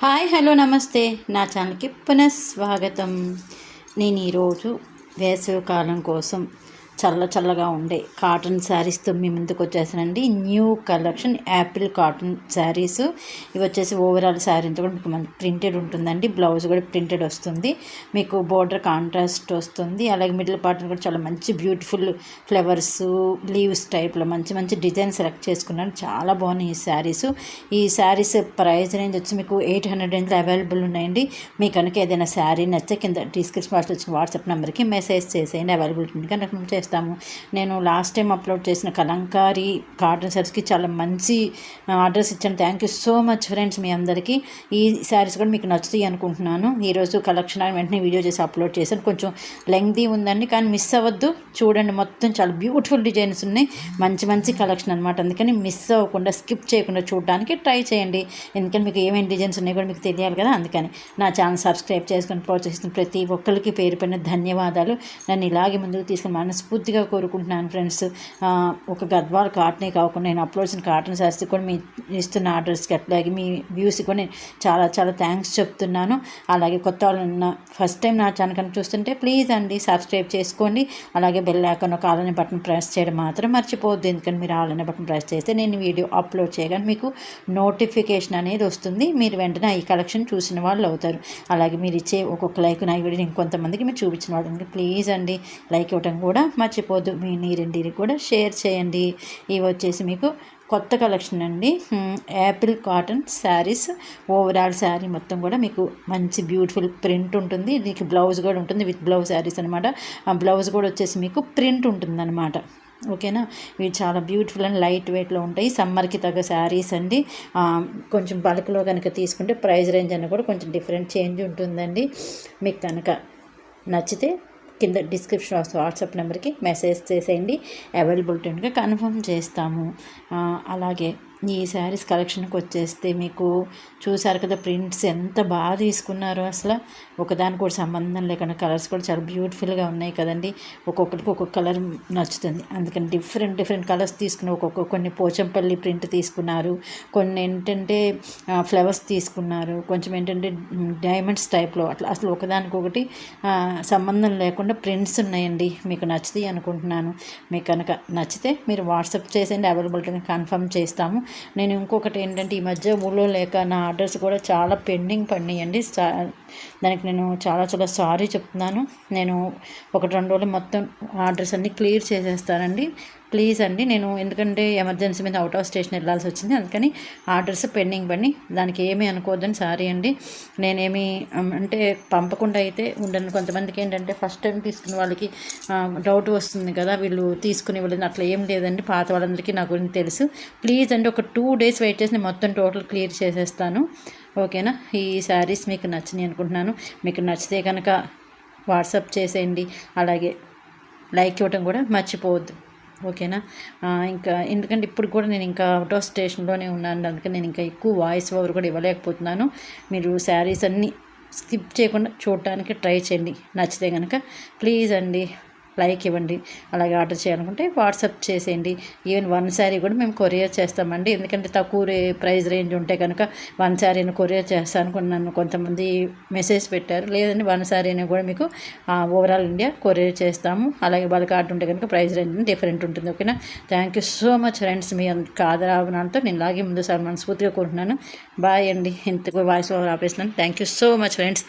Hi hello నమస్తే నా ఛానల్కి పునఃస్వాగతం. నేను ఈరోజు వేసవికాలం కోసం చల్లగా ఉండే కాటన్ శారీస్తో మీ ముందుకు వచ్చేసానండి. New collection Apple cotton saris. ఇవి వచ్చేసి ఓవరాల్ శారీ అంతా కూడా మీకు మంచి ప్రింటెడ్ ఉంటుందండి. బ్లౌజ్ కూడా ప్రింటెడ్ వస్తుంది, మీకు బోర్డర్ కాంట్రాస్ట్ వస్తుంది. అలాగే మిడిల్ పార్ట్ కూడా చాలా మంచి బ్యూటిఫుల్ ఫ్లవర్స్ లీవ్స్ టైప్లో మంచి డిజైన్ సెలెక్ట్ చేసుకున్నాను. చాలా బాగున్నాయి ఈ శారీస్. ఈ శారీస్ ప్రైస్ రేంజ్ వచ్చి మీకు 800 రేంజ్లో అవైలబుల్ ఉన్నాయండి. మీకు కనుక ఏదైనా శారీ నచ్చే కింద డిస్క్రిప్షన్ బాక్స్లో వచ్చిన వాట్సాప్ నెంబర్కి మెసేజ్ చేసేయండి. అవైలబుల్ ఉంటుంది కనుక చేస్తాము. నేను లాస్ట్ టైం అప్లోడ్ చేసిన కలంకారీ కాటన్ శారీస్కి చాలా మంచి ఆర్డర్స్ ఇచ్చాను. Thank you so much friends మీ అందరికీ. ఈ శారీస్ కూడా మీకు నచ్చుతాయి అనుకుంటున్నాను. ఈరోజు కలెక్షన్ వెంటనే వీడియో చేసి అప్లోడ్ చేశాను. కొంచెం లెంగ్తీ ఉందండి, కానీ మిస్ అవ్వద్దు. చూడండి, మొత్తం చాలా బ్యూటిఫుల్ డిజైన్స్ ఉన్నాయి. మంచి కలెక్షన్ అనమాట. అందుకని మిస్ అవ్వకుండా స్కిప్ చేయకుండా చూడడానికి ట్రై చేయండి. ఎందుకంటే మీకు ఏమేమి డిజైన్స్ ఉన్నాయి కూడా మీకు తెలియాలి కదా. అందుకని నా ఛానల్ సబ్స్క్రైబ్ చేసుకొని ప్రోత్సహిస్తున్న ప్రతి ఒక్కరికి పేరు పైన ధన్యవాదాలు. నన్ను ఇలాగే ముందుకు తీసుకుని మనస్ఫూర్తిగా కోరుకుంటున్నాను ఫ్రెండ్స్. ఒక గద్వాల్ కాటనే కాకుండా నేను అప్లోడ్ చేసిన కాటన్ శారీస్ కూడా మీ ఇస్తున్న ఆర్డర్స్కి అట్లాగే మీ వ్యూస్కి కూడా నేను చాలా థ్యాంక్స్ చెప్తున్నాను. అలాగే కొత్త వాళ్ళు ఫస్ట్ టైం నా ఛానల్ కనుక చూస్తుంటే ప్లీజ్ అండి సబ్స్క్రైబ్ చేసుకోండి. అలాగే బెల్ ఐకాన్ ఒక ఆల్ అనే బటన్ ప్రెస్ చేయడం మాత్రం మర్చిపోవద్దు. ఎందుకంటే మీరు ఆల్ అనే బటన్ ప్రెస్ చేస్తే నేను వీడియో అప్లోడ్ చేయగానే మీకు నోటిఫికేషన్ అనేది వస్తుంది. మీరు వెంటనే ఈ కలెక్షన్ చూసిన వాళ్ళు అవుతారు. అలాగే మీరు ఇచ్చే ఒక్కొక్క లైక్ నా వీడియో ఇంకొంతమందికి మీరు చూపించిన వాళ్ళకి ప్లీజ్ అండి లైక్ ఇవ్వడం కూడా మర్చిపోద్దు. మీ నీరింటికి కూడా షేర్ చేయండి. ఇవి వచ్చేసి మీకు కొత్త కలెక్షన్ అండి. Apple cotton saris. Overall sari మొత్తం కూడా మీకు మంచి బ్యూటిఫుల్ ప్రింట్ ఉంటుంది. దీనికి బ్లౌజ్ కూడా ఉంటుంది, విత్ బ్లౌజ్ శారీస్ అనమాట. ఆ బ్లౌజ్ కూడా వచ్చేసి మీకు ప్రింట్ ఉంటుంది అనమాట. ఓకేనా. ఇవి చాలా బ్యూటిఫుల్ అండ్ లైట్ వెయిట్లో ఉంటాయి. సమ్మర్కి తగ్గ శారీస్ అండి. కొంచెం బల్క్లో కనుక తీసుకుంటే ప్రైస్ రేంజ్ అన్న కూడా కొంచెం డిఫరెంట్ చేంజ్ ఉంటుందండి. మీకు కనుక నచ్చితే కింద డిస్క్రిప్షన్ వాట్సాప్ నెంబర్కి మెసేజ్ చేసేయండి. అవైలబిలిటీ ఉంటే కన్ఫర్మ్ చేస్తాము. అలాగే ఈ శారీస్ కలెక్షన్కి వచ్చేస్తే మీకు చూసారు కదా, ప్రింట్స్ ఎంత బాగా తీసుకున్నారో. అసలు ఒకదానికి కూడా సంబంధం లేకుండా కలర్స్ కూడా చాలా బ్యూటిఫుల్గా ఉన్నాయి కదండి. ఒక్కొక్కరికి ఒక్కొక్క కలర్ నచ్చుతుంది. అందుకని డిఫరెంట్ కలర్స్ తీసుకుని కొన్ని పోచంపల్లి ప్రింట్ తీసుకున్నారు, కొన్ని ఏంటంటే ఫ్లవర్స్ తీసుకున్నారు, కొంచెం ఏంటంటే డైమండ్స్ టైప్లో అట్లా అసలు ఒకదానికొకటి సంబంధం లేకుండా ప్రింట్స్ ఉన్నాయండి. మీకు నచ్చుతాయి అనుకుంటున్నాను. మీకు కనుక నచ్చితే మీరు వాట్సాప్ చేసేయండి. అవైలబిలిటీని కన్ఫర్మ్ చేస్తాము. నేను ఇంకొకటి ఏంటంటే ఈ మధ్య ఊళ్ళో లేక నా ఆర్డర్స్ కూడా చాలా పెండింగ్ పడినాయండి. దానికి నేను చాలా సారీ చెప్తున్నాను. నేను 1-2 రోజులు మొత్తం ఆర్డర్స్ అన్నీ క్లియర్ చేసేస్తానండి. ప్లీజ్ అండి. నేను ఎందుకంటే ఎమర్జెన్సీ మీద అవుట్ ఆఫ్ స్టేషన్ వెళ్ళాల్సి వచ్చింది. అందుకని ఆర్డర్స్ పెండింగ్ పడి దానికి ఏమీ అనుకోవద్దని సారీ అండి. నేనేమి అంటే పంపకుండా అయితే ఉండను. కొంతమందికి ఏంటంటే ఫస్ట్ టైం తీసుకున్న వాళ్ళకి డౌట్ వస్తుంది కదా, వీళ్ళు తీసుకుని వెళ్ళింది. అట్లా ఏం లేదండి. పాత వాళ్ళందరికీ నా గురించి తెలుసు. ప్లీజ్ అండి, ఒక 2 days వెయిట్ చేసి నేను మొత్తం టోటల్ క్లియర్ చేసేస్తాను. ఓకేనా. ఈ శారీస్ మీకు నచ్చినాయి అనుకుంటున్నాను. మీకు నచ్చితే కనుక వాట్సాప్ చేసేయండి. అలాగే లైక్ ఇవ్వటం కూడా మర్చిపోవద్దు. ఓకేనా. ఇంకా ఎందుకంటే ఇప్పుడు కూడా నేను ఇంకా అవుట్ ఆఫ్ స్టేషన్లోనే ఉన్నాను. అందుకని నేను ఇంకా ఎక్కువ వాయిస్ ఓవర్ కూడా ఇవ్వలేకపోతున్నాను. మీరు శారీస్ అన్నీ స్కిప్ చేయకుండా చూడటానికి ట్రై చేయండి. నచ్చితే కనుక ప్లీజ్ అండి లైక్ ఇవ్వండి. అలాగే ఆర్డర్ చేయాలనుకుంటే వాట్సాప్ చేసేయండి. ఈవెన్ 1 శారీ కూడా మేము కొరియర్ చేస్తామండి. ఎందుకంటే తక్కువ ప్రైస్ రేంజ్ ఉంటే కనుక 1 శారీని కొరియర్ చేస్తాను నన్ను కొంతమంది మెసేజ్ పెట్టారు. లేదండి 1 శారీని కూడా మీకు ఓవరాల్ ఇండియా కొరియర్ చేస్తాము. అలాగే బల్క్ ఆర్డర్ ఉంటే కనుక ప్రైస్ రేంజ్ డిఫరెంట్ ఉంటుంది. ఓకేనా. Thank you so much friends. మీ ఆదరావనాలతో నేను ఇలాగే ముందు సార్ మనస్ఫూర్తిగా కోరుకుంటున్నాను. బాయ్ అండి. ఇంతకు వాయిస్ ఓవర్ ఆపేస్తున్నాను. Thank you so much friends.